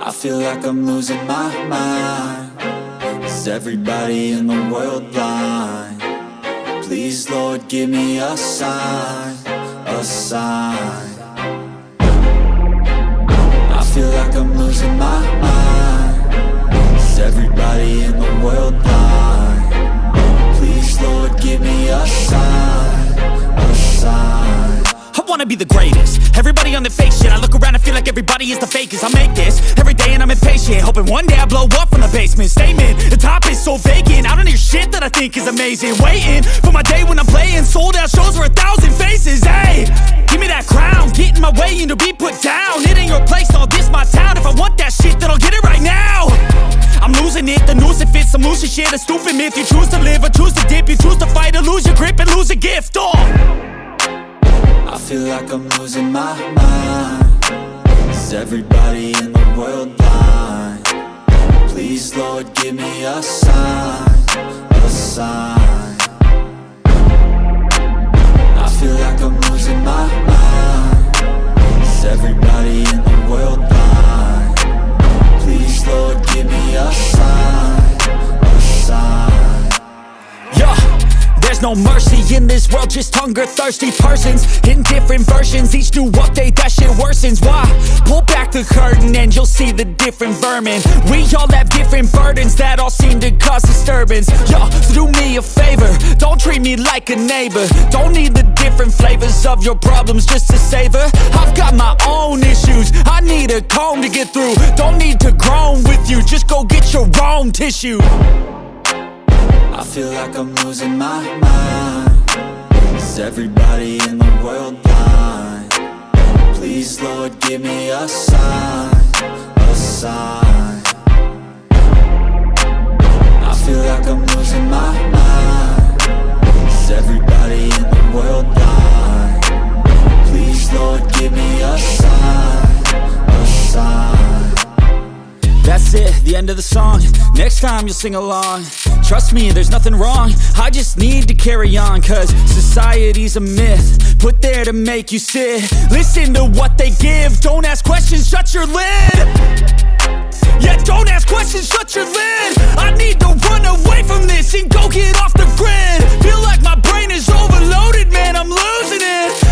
I feel like I'm losing my mind. Is everybody in the world blind? Please, Lord, give me a sign, a sign. I feel like I'm losing my mind. Is everybody in the world blind? Please, Lord, give me a sign, a sign. I wanna be the greatest. Everybody on the fake shit. I look around and feel like everybody is the fakest. I make this every day and I'm impatient, hoping one day I blow up from the basement. Statement, the top is so vacant. I don't hear shit that I think is amazing. Waiting for my day when I'm playing sold out shows for 1,000 faces. Hey, give me that crown, get in my way and to be put down. It ain't your place, no, this my town. If I want that shit, then I'll get it right now. I'm losing it, the noose it fits, some losing shit, a stupid myth. You choose to live or choose to dip, you choose to fight or lose your grip and lose a gift. I feel like I'm losing my mind. Is everybody in the world blind? Please, Lord, give me a sign, a sign. I feel like I'm losing my mind. Is everybody in the world blind? Please, Lord, give me a sign, a sign. Yeah. There's no mercy in this world, just hunger-thirsty persons in different versions, each new update that shit worsens. Why? Pull back the curtain and you'll see the different vermin. We all have different burdens that all seem to cause disturbance. Yo, so do me a favor, don't treat me like a neighbor. Don't need the different flavors of your problems just to savor. I've got my own issues, I need a comb to get through. Don't need to groan with you, just go get your own tissue. I feel like I'm losing my mind. Is everybody in the world blind? Please, Lord, give me a sign, a sign. I feel like I'm losing my mind. Is everybody in the world blind? Please, Lord, give me a sign, a sign. That's it, the end of the song. Next time you'll sing along. Trust me, there's nothing wrong. I just need to carry on, cause society's a myth put there to make you sit. Listen to what they give. Don't ask questions, shut your lid. Yeah, don't ask questions, shut your lid. I need to run away from this and go get off the grid. Feel like my brain is overloaded, man, I'm losing it.